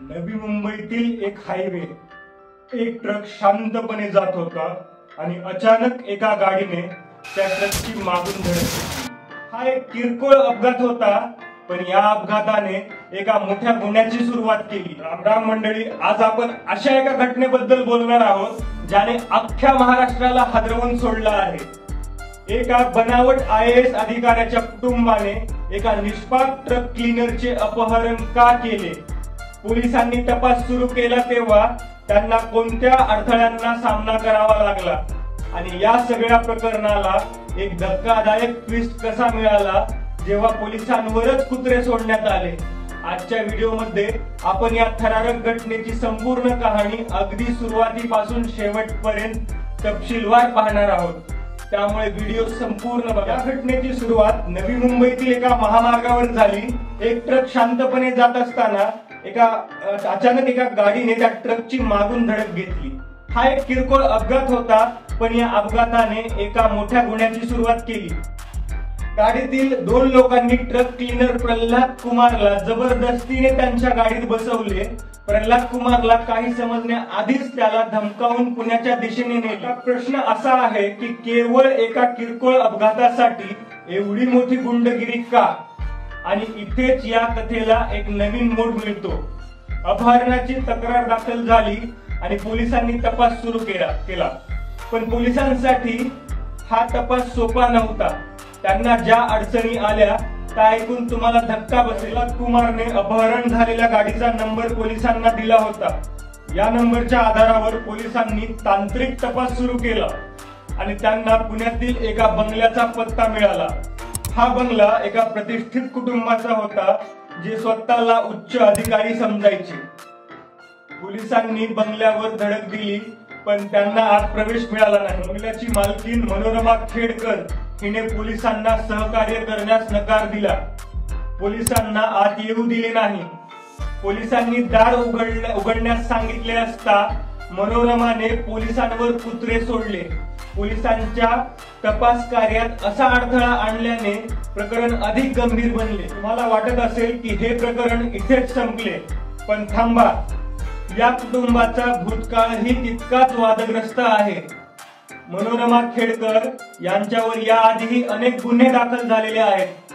नवी मुंबईतील एक हायवे, एक ट्रक शांतपणे जात होता आणि अचानक एका गाडीने त्या ट्रकची मागून धडक घेतली। हा एक किरकोळ अपघात होता, पण या अपघाताने एका मोठ्या गुन्ह्याची सुरुवात केली। राम मंडळी, आज आपण अशा एका घटनेबद्दल बोलणार आहोत ज्याने अख्ख्या महाराष्ट्राला हादरवून सोडलं आहे। एका बनावट IAS अधिकाऱ्याच्या कुटुंबाने एका निष्पाप ट्रक क्लीनरचे अपहरण का केले? पोलिसांनी तपास सुरू केला तेव्हा त्यांना कोणत्या अडथळ्यांना सामना करावा लागला आणि या सगळ्या प्रकरणाला एक धक्कादायक ट्विस्ट कसा मिळाला जेव्हा पोलिसांवरच कुत्रे सोडण्यात आले? आजच्या व्हिडिओमध्ये आपण या थरारक घटनेची संपूर्ण कहाणी अगदी सुरुवातीपासून शेवटपर्यंत तपशीलवार पाहणार आहोत, त्यामुळे व्हिडिओ संपूर्ण बघा। या घटनेची सुरुवात नवी मुंबईतील एका महामार्गावर झाली। एक ट्रक शांतपणे जात असताना अचानक एका गाडीने त्या ट्रकची मागून धडक घेतली। हा एक किरकोळ अपघात होता, पण या अपघाताने एका मोठ्या गुन्ह्याची सुरुवात केली। गाडीतील 2 लोकांनी ट्रक क्लीनर प्रल्हाद कुमारला जबरदस्तीने त्यांच्या गाडीत बसवले। प्रल्हाद कुमारला काही समजण्याआधीच त्याला धमकावून पुण्याच्या दिशेने नेले। प्रश्न असा आहे की केवळ एका किरकोळ अपघातासाठी एवढी मोठी गुंडगिरी का? आणि इथेच या कथेला एक नवीन मोड मिळतो। अपहरणाची तक्रार दाखल झाली आणि पोलिसांनी तपास सुरू केला, पण पोलिसांसाठी हा तपास सोपा नव्हता। त्यांना ज्या अडचणी आल्या त्या ऐकून तुम्हाला धक्का बसेल। कुमारने अपहरण झालेल्या गाडीचा नंबर पोलिसांना दिला होता। या नंबरच्या आधारावर पोलिसांनी तांत्रिक तपास सुरू केला आणि त्यांना पुण्यातील एका बंगल्याचा पत्ता मिळाला। हा बंगला एका प्रतिष्ठित कुटुंबाचा होता जे स्वतःला उच्च अधिकारी समजायचे। पोलिसांनी बंगल्यावर धडक दिली, पण त्यांना आत प्रवेश मिळाला नाही। बंगल्याची मालकीन मनोरमा खेडकर हिने पोलिसांना सहकार्य करण्यास नकार दिला। पोलिसांना आत येऊ दिले नाही। पोलिसांनी दार उघडण्यास सांगितले असता मनोरमाने पोलिसांवर कुत्रे सोडले। पोलिसांच्या तपास कार्यात असा अडथळा आणल्याने प्रकरण अधिक गंभीर बनले। तुम्हाला वाटत असेल की हे प्रकरण इथेच संपले, पण थांबा, या कुटुंबाचा भूतकाळही तितकाच वादग्रस्त आहे। मनोरमा खेडकर यांच्यावर याआधीही अनेक गुन्हे दाखल झालेले आहेत।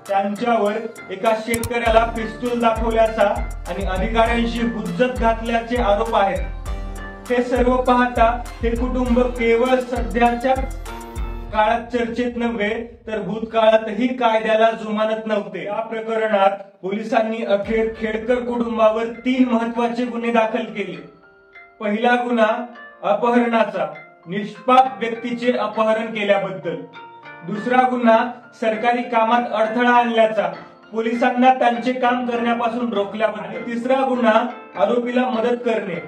त्यांच्यावर एका शेतकऱ्याला पिस्तूल दाखवल्याचा आणि अधिकाऱ्यांशी हुज्जत घातल्याचे आरोप आहेत। हे सर्व पाहता हे कुटुंब केवळ सध्याच्या काळात चर्चेत नव्हे तर भूतकाळातही कायद्याला जुमानत नव्हते। या प्रकरणात पोलिसांनी अखेर खेडकर कुटुंबावर 3 महत्त्वाचे गुन्हे दाखल केले। पहिला गुन्हा अपहरणाचा, निष्पाप व्यक्तीचे अपहरण केल्याबद्दल। दुसरा गुन्हा सरकारी कामात अडथळा आणल्याचा, पोलिसांना त्यांचे काम करण्यापासून रोखल्याबद्दल। तिसरा गुन्हा आरोपीला मदत करणे,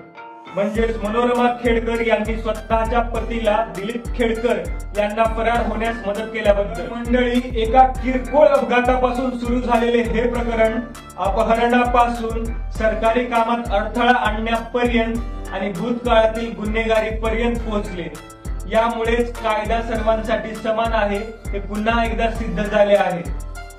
म्हणजेच मनोरमा खेडकर यांनी स्वतःच्या पतीला दिलीप खेडकर यांना फरार होण्यास मदत केल्याबद्दल। मंडळी, एका किरकोळ अपघातापासून सुरू झालेले हे प्रकरण अपहरणापासून सरकारी कामात अडथळा आणण्यापर्यंत आणि भूतकाळातील गुन्हेगारीपर्यंत पोहोचले। यामुळेच कायदा सर्वांसाठी समान आहे हे पुन्हा एकदा सिद्ध झाले आहे।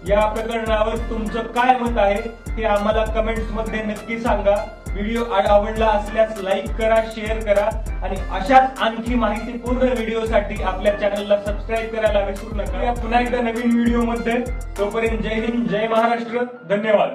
या प्रकरणावर तुमचं काय मत आहे हे आम्हाला कमेंट्स मध्ये नक्की सांगा। व्हिडिओ आवडला असल्यास लाईक करा, शेअर करा आणि अशाच आणखी माहितीपूर्ण व्हिडिओसाठी आपल्या चॅनलला सबस्क्राईब करायला विसरू नका। पुन्हा एकदा नवीन व्हिडिओ मध्ये, तोपर्यंत जय हिंद, जय महाराष्ट्र, धन्यवाद।